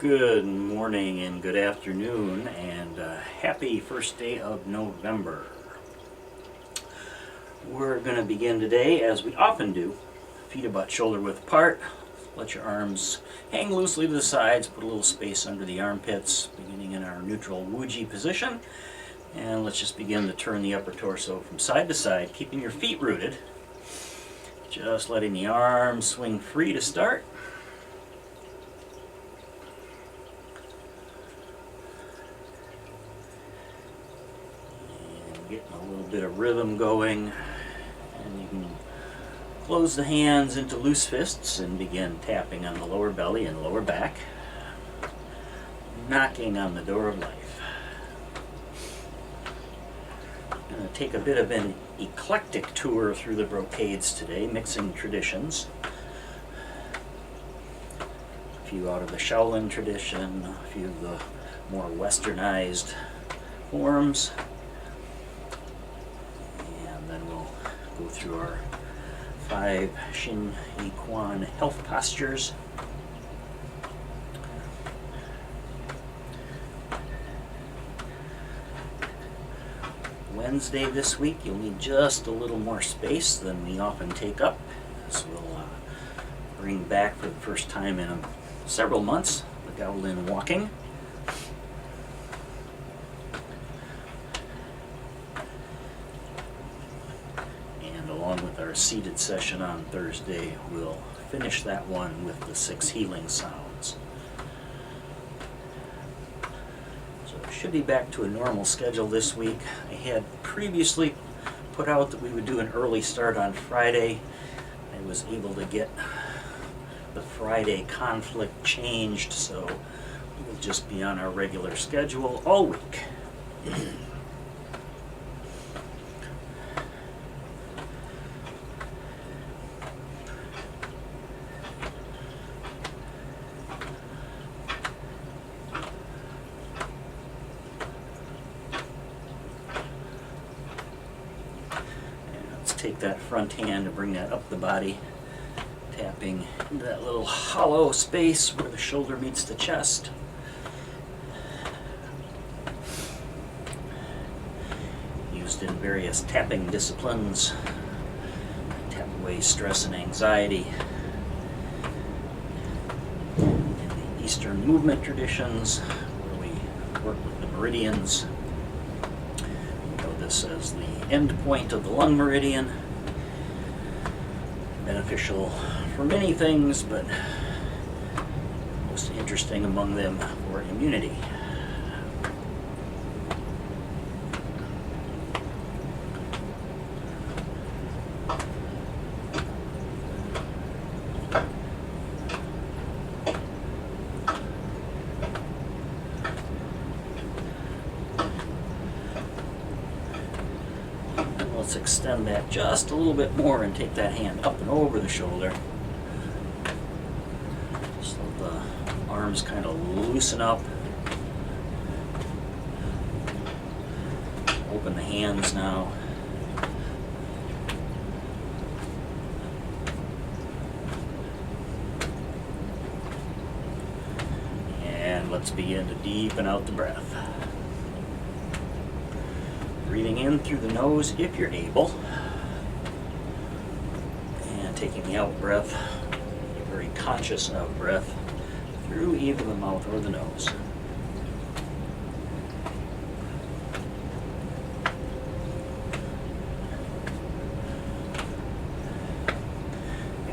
Good morning and good afternoon and happy first day of November. We're going to begin today, as we often do, feet about shoulder width apart. Let your arms hang loosely to the sides, put a little space under the armpits, beginning in our neutral Wuji position. And let's just begin to turn the upper torso from side to side, keeping your feet rooted. Just letting the arms swing free to start. Getting a little bit of rhythm going, and you can close the hands into loose fists and begin tapping on the lower belly and lower back, knocking on the door of life. I'm going to take a bit of an eclectic tour through the Brocades today, mixing traditions. A few out of the Shaolin tradition, a few of the more westernized forms. Go through our 5 Xin Yi Quan health postures. Wednesday this week, you'll need just a little more space than we often take up. So we'll bring back for the first time in several months the Shaolin walking. Along with our seated session on Thursday, we'll finish that one with the 6 healing sounds. So we should be back to a normal schedule this week. I had previously put out that we would do an early start on Friday. I was able to get the Friday conflict changed, so we'll just be on our regular schedule all week. Take that front hand and bring that up the body, tapping into that little hollow space where the shoulder meets the chest. Used in various tapping disciplines, tap away stress and anxiety. In the Eastern movement traditions, where we work with the meridians, this as the end point of the lung meridian. Beneficial for many things, but most interesting among them for immunity. Let's extend that just a little bit more and take that hand up and over the shoulder. Just let the arms kind of loosen up. Open the hands now. And let's begin to deepen out the breath. Breathing in through the nose if you're able, and taking the out breath, you're very conscious of breath, through either the mouth or the nose.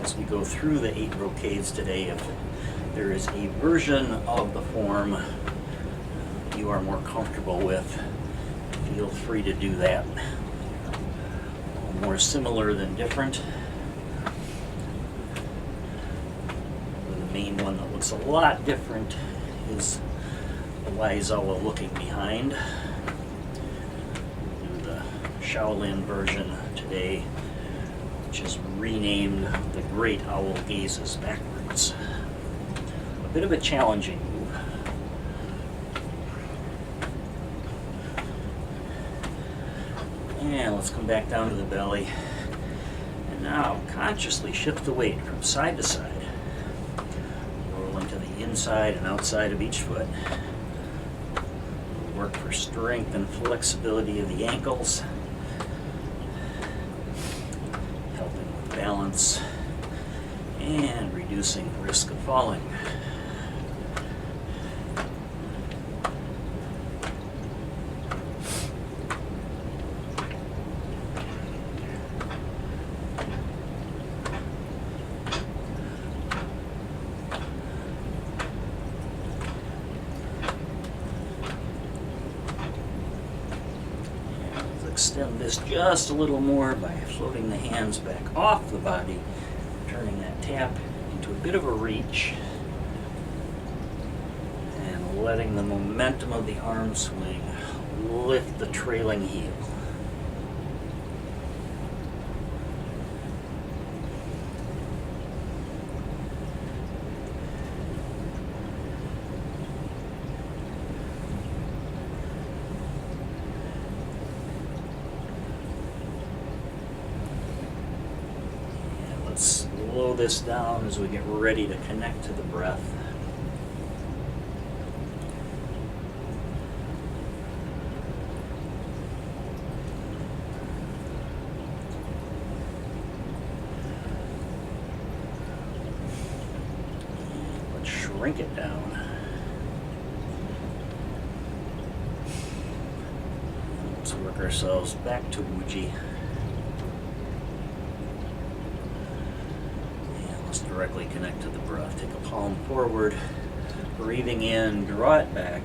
As we go through the 8 Brocades today, if there is a version of the form you are more comfortable with, feel free to do that. More similar than different. The main one that looks a lot different is the wise owl looking behind. We'll do the Shaolin version today, which is renamed the Great Owl Gazes Backwards. A bit of a challenging move. And let's come back down to the belly. And now consciously shift the weight from side to side. Roll into the inside and outside of each foot. Work for strength and flexibility of the ankles, helping with balance and reducing risk of falling. Extend this just a little more by floating the hands back off the body, turning that tap into a bit of a reach, and letting the momentum of the arm swing lift the trailing heel. Slow this down as we get ready to connect to the breath. Let's shrink it down. Let's work ourselves back to Wuji. Directly connect to the breath. Take a palm forward, breathing in, draw it back,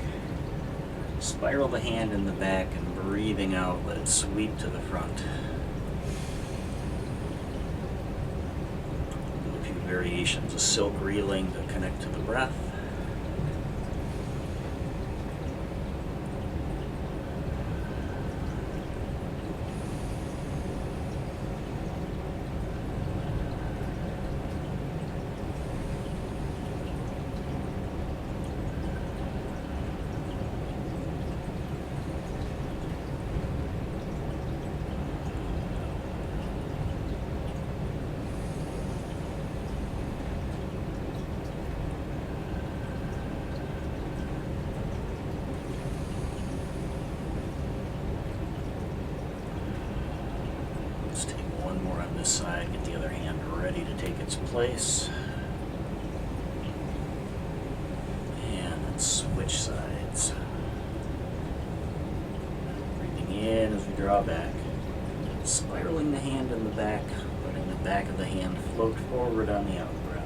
spiral the hand in the back, and breathing out, let it sweep to the front. Do a few variations of silk reeling to connect to the breath. Side, get the other hand ready to take its place, and then switch sides. Breathing in as we draw back, spiraling the hand in the back, letting the back of the hand float forward on the out breath.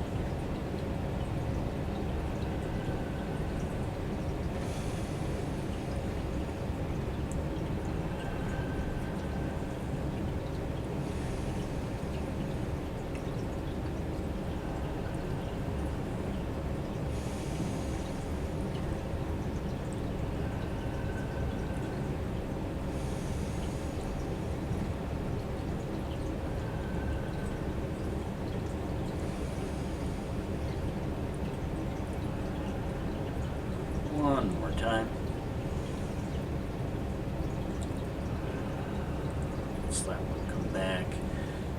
One more time. Let's let one come back,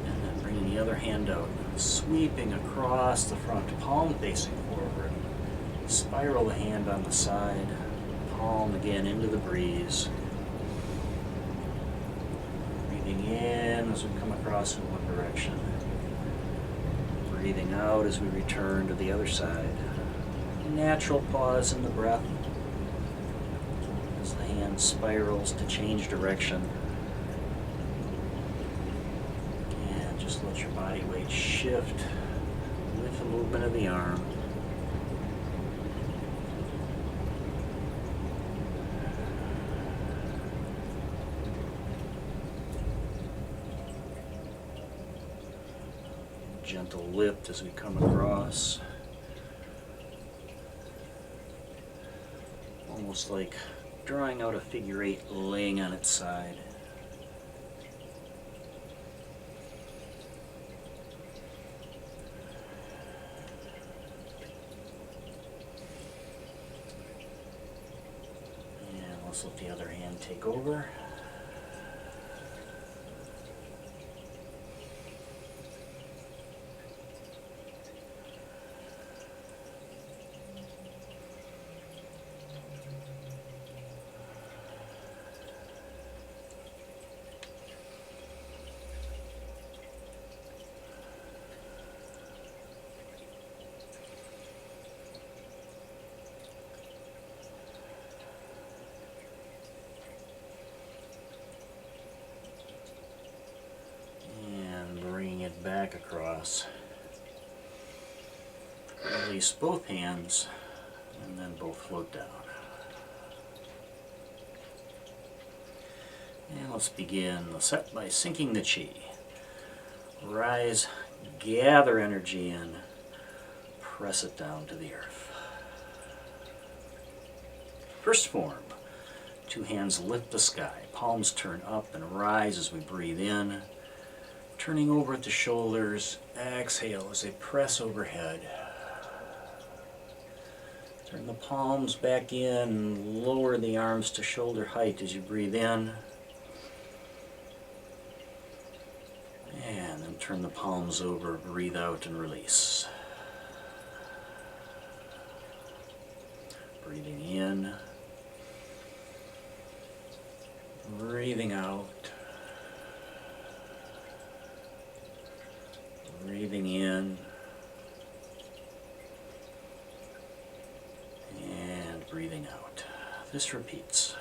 and then bringing the other hand out, sweeping across the front, palm facing forward. Spiral the hand on the side, palm again into the breeze. Breathing in as we come across in one direction. Breathing out as we return to the other side. Natural pause in the breath as the hand spirals to change direction. And just let your body weight shift with the movement of the arm. Gentle lift as we come across. Almost like drawing out a figure eight laying on its side. And let's let the other hand take over. back across. Release both hands, and then both float down. And let's begin the set by sinking the Qi. Rise, gather energy in, press it down to the earth. First form, 2 hands lift the sky, palms turn up and rise as we breathe in, turning over at the shoulders, exhale as they press overhead. Turn the palms back in, lower the arms to shoulder height as you breathe in. And then turn the palms over, breathe out and release. Breathing in. Breathing out. Breathing in. And breathing out. This repeats.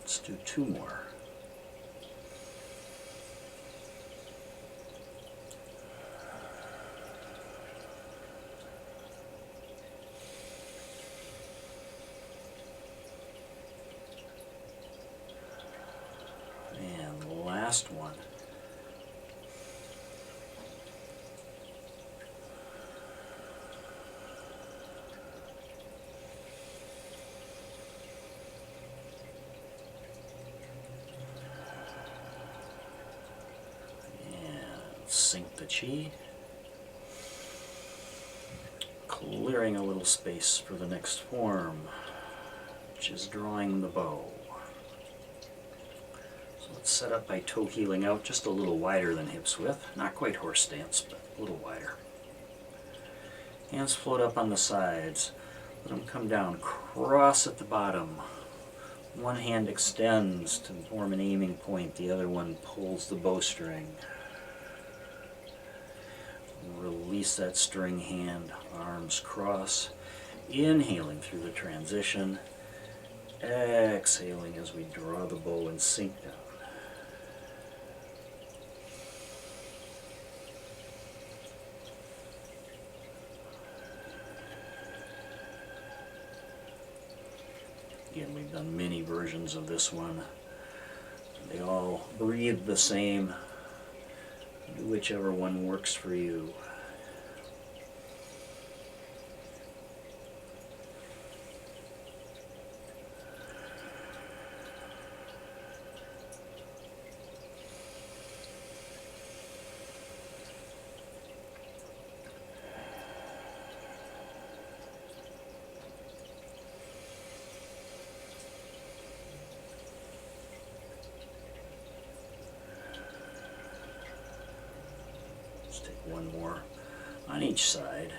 Let's do 2 more. And the last one. Sink the Qi, clearing a little space for the next form, which is drawing the bow. So let's set up by toe heeling out just a little wider than hips width, not quite horse stance, but a little wider. Hands float up on the sides, let them come down, cross at the bottom. One hand extends to form an aiming point, the other one pulls the bowstring. Release that string hand, arms cross, inhaling through the transition, exhaling as we draw the bow and sink down. Again, we've done many versions of this one. They all breathe the same. Do whichever one works for you. Take one more on each side.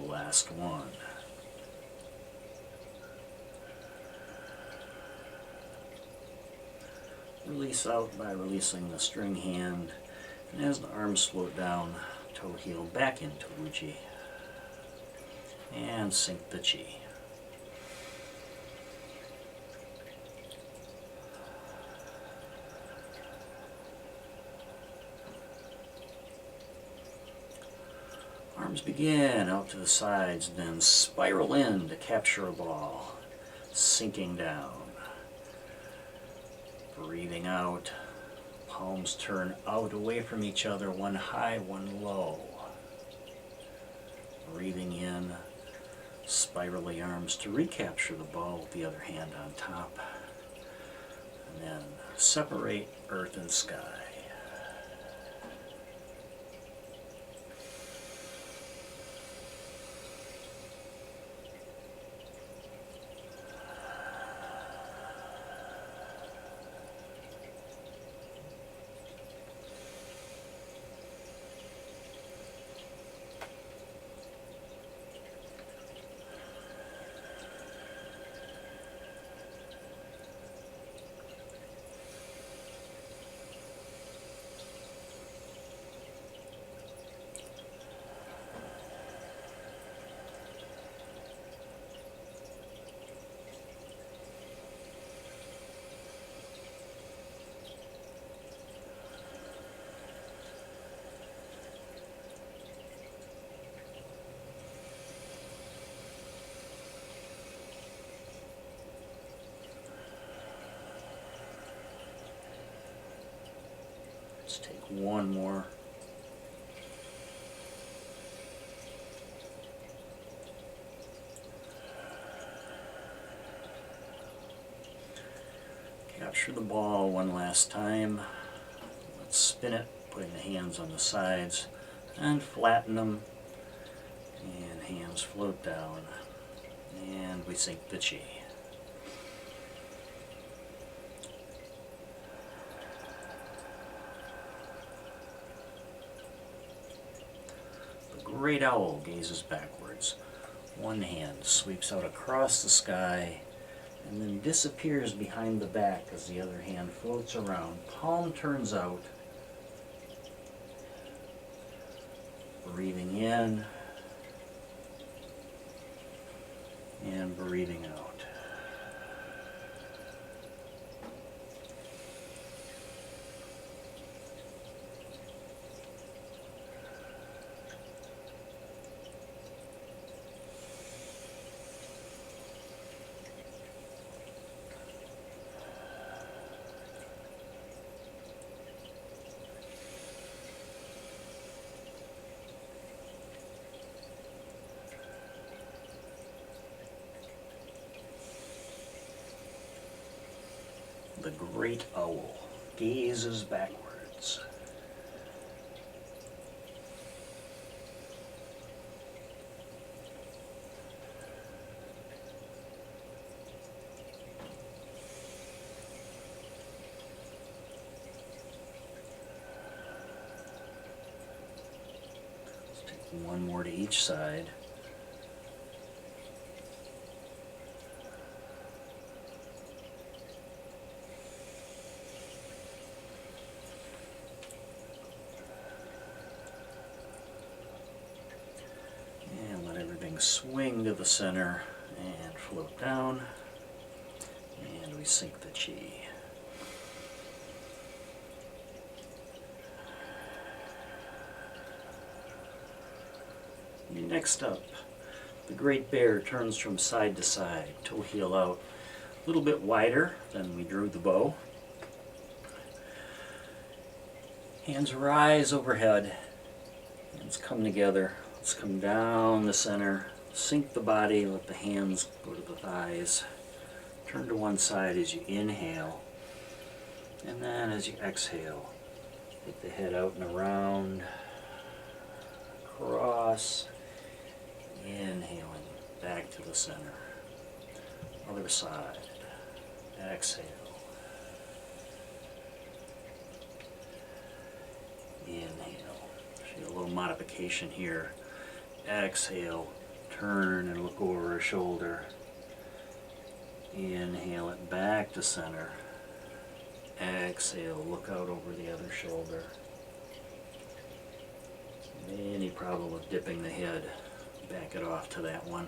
Last one. Release out by releasing the string hand, and as the arms float down, toe heel back into Wuji. And sink the Qi. Arms begin out to the sides, then spiral in to capture a ball, sinking down. Breathing out, palms turn out away from each other, one high, one low. Breathing in, spiral the arms to recapture the ball with the other hand on top. And then separate earth and sky. Let's take one more. Capture the ball one last time. Let's spin it, putting the hands on the sides, and flatten them. And hands float down. And we sink the chi. The great owl gazes backwards. One hand sweeps out across the sky and then disappears behind the back as the other hand floats around. Palm turns out. Breathing in and breathing out. The great owl gazes backwards. Let's take one more to each side. Swing to the center and float down, and we sink the chi. Next up, the great bear turns from side to side, toe heel out, a little bit wider than we drew the bow. Hands rise overhead, hands come together. Let's come down the center, sink the body, let the hands go to the thighs. Turn to one side as you inhale, and then as you exhale, take the head out and around, cross, inhaling, back to the center. Other side, exhale. Inhale. See a little modification here. Exhale, turn and look over a shoulder. Inhale it back to center. Exhale, look out over the other shoulder. Any problem with dipping the head, back it off to that one.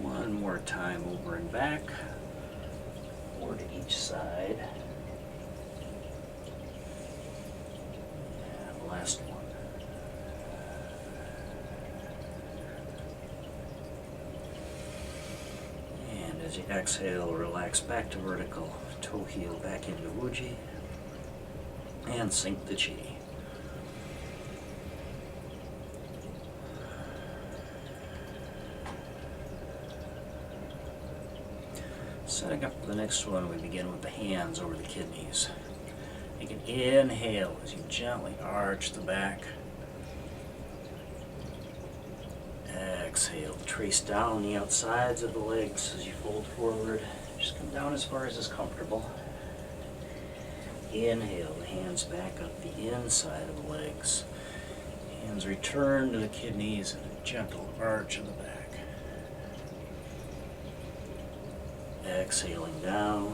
One more time over and back, or to each side. And last one. And as you exhale, relax back to vertical, toe heel back into Wuji, and sink the chi. Setting up for the next one, we begin with the hands over the kidneys. You can inhale as you gently arch the back. Exhale, trace down the outsides of the legs as you fold forward. Just come down as far as is comfortable. Inhale, the hands back up the inside of the legs. Hands return to the kidneys and a gentle arch of the back. Exhaling down.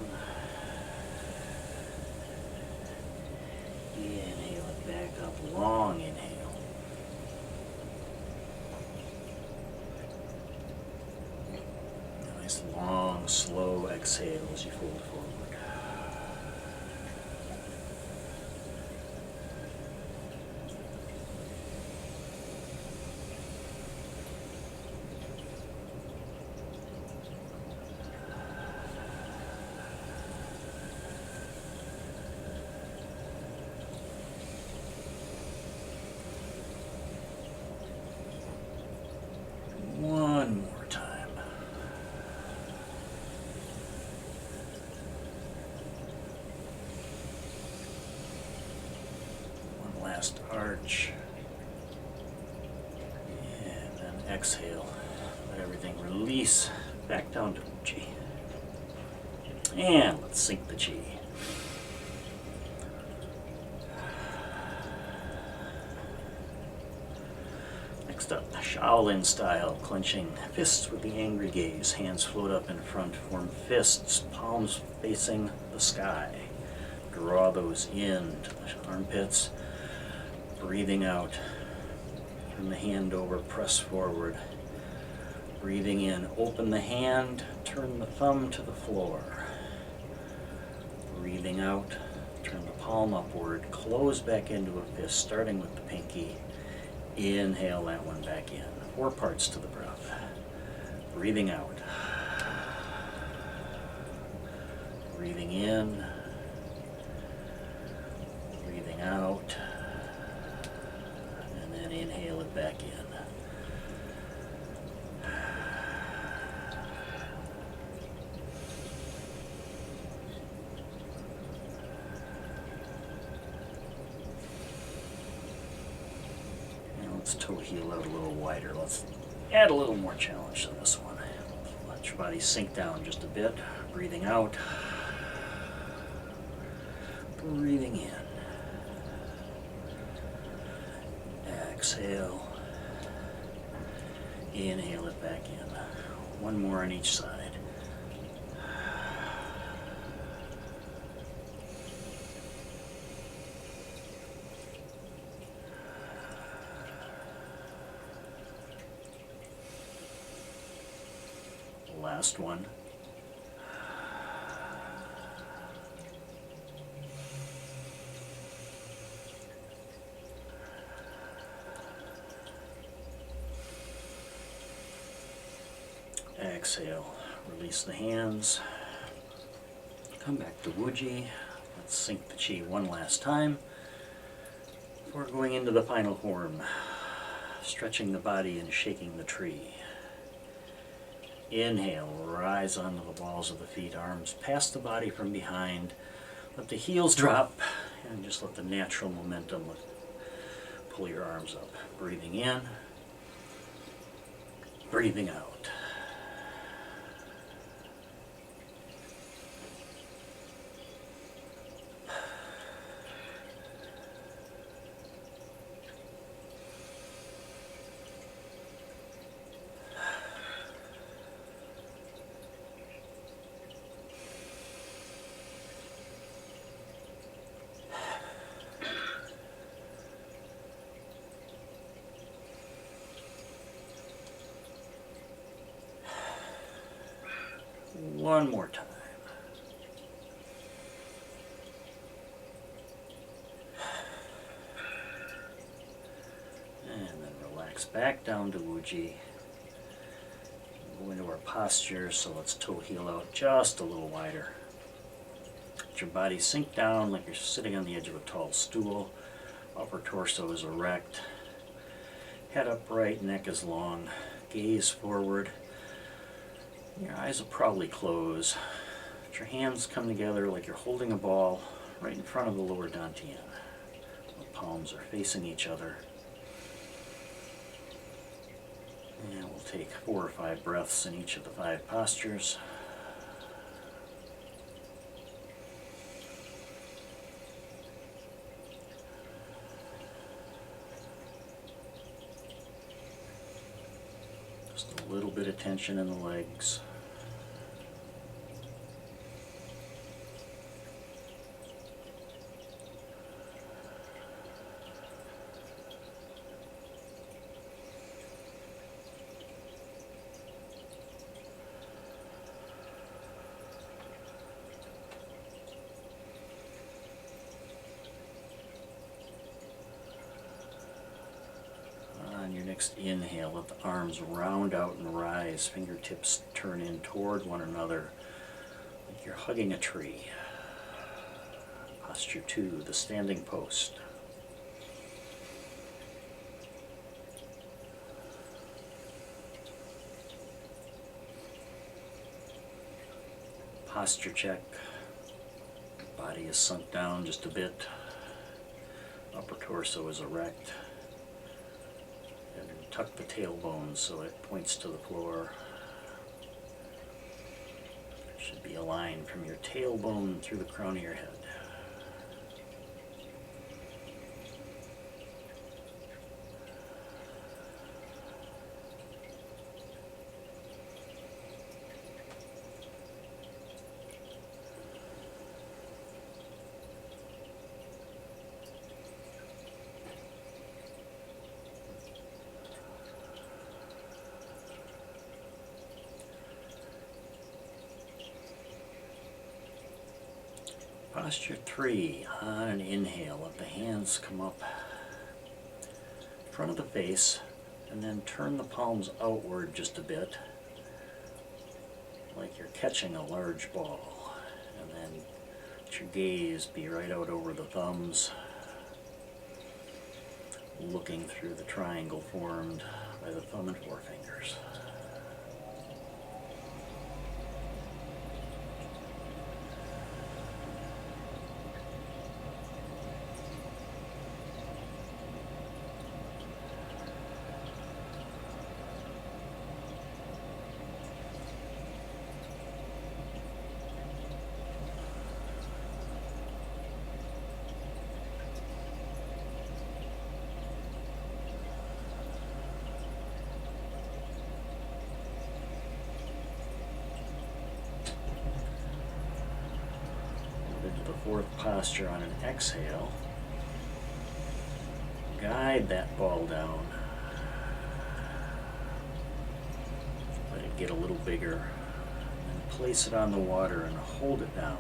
Inhale it back up, long inhale. Nice long, slow exhale as you fold forward. One more time. One last arch. And then exhale. Let everything release back down to Chi. And let's sink the Chi. Next up, Shaolin style, clenching fists with the angry gaze. Hands float up in front, form fists, palms facing the sky. Draw those in to the armpits. Breathing out. Turn the hand over, press forward. Breathing in, open the hand, turn the thumb to the floor. Breathing out, turn the palm upward, close back into a fist, starting with the pinky. Inhale that one back in. 4 parts to the breath. Breathing out. Breathing in. Breathing out. And then inhale it back in. Let's toe heel out a little wider. Let's add a little more challenge to this one. Let your body sink down just a bit. Breathing out. Breathing in. Exhale. Inhale it back in. One more on each side. Last one. Exhale. Release the hands. Come back to Wuji. Let's sink the Chi one last time before going into the final form. Stretching the body and shaking the tree. Inhale, rise onto the balls of the feet, arms past the body from behind. Let the heels drop and just let the natural momentum pull your arms up. Breathing in, breathing out. One more time. And then relax back down to Wuji. Go into our posture, so let's toe heel out just a little wider. Let your body sink down like you're sitting on the edge of a tall stool. Upper torso is erect. Head upright, neck is long. Gaze forward. Your eyes will probably close. Let your hands come together like you're holding a ball right in front of the lower dantian. The palms are facing each other. And we'll take 4 or 5 breaths in each of the 5 postures. Just a little bit of tension in the legs. next inhale, let the arms round out and rise, fingertips turn in toward one another, like you're hugging a tree. Posture 2, the standing post. Posture check. Body is sunk down just a bit. Upper torso is erect. And tuck the tailbone so it points to the floor. It should be aligned from your tailbone through the crown of your head. Posture 3, on an inhale, let the hands come up in front of the face, and then turn the palms outward just a bit, like you're catching a large ball. And then let your gaze be right out over the thumbs, looking through the triangle formed by the thumb and forefingers. Into the fourth posture on an exhale. Guide that ball down. Let it get a little bigger. And place it on the water and hold it down.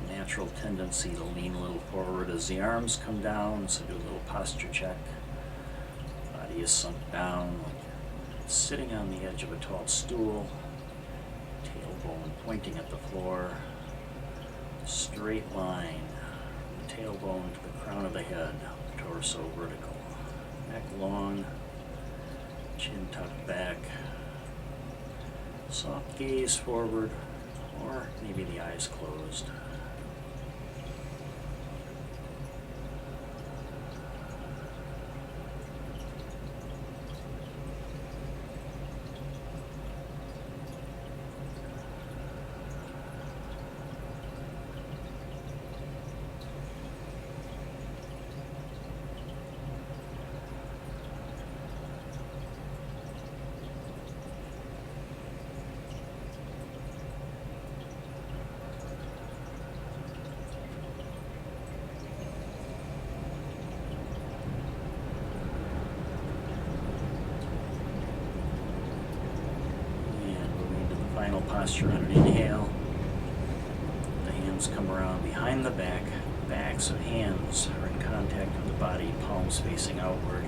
Natural tendency to lean a little forward as the arms come down, so do a little posture check. Body is sunk down, sitting on the edge of a tall stool, tailbone pointing at the floor, straight line from the tailbone to the crown of the head, torso vertical, neck long, chin tucked back, soft gaze forward, or maybe the eyes closed. Final posture on an inhale. The hands come around behind the back. Backs of hands are in contact with the body, palms facing outward.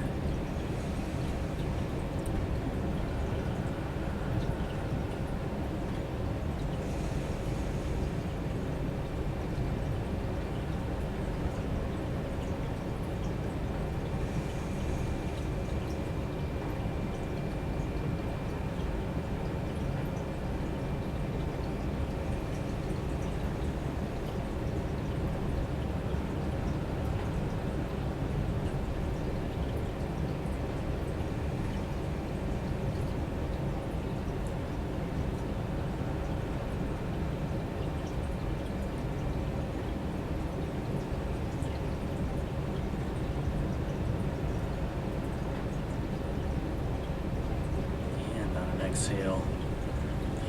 Exhale,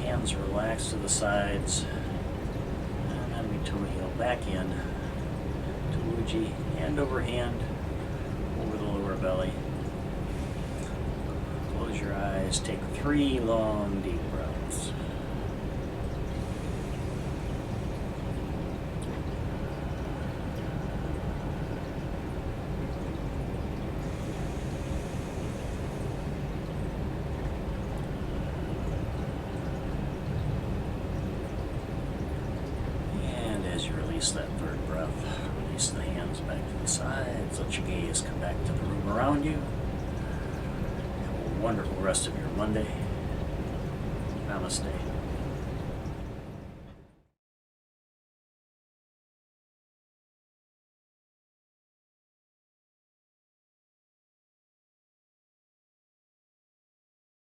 hands relax to the sides, and then we toe heel back in to Wuji, hand over hand over the lower belly. Close your eyes, take 3 long deep breaths. wonderful rest of your Monday. Namaste.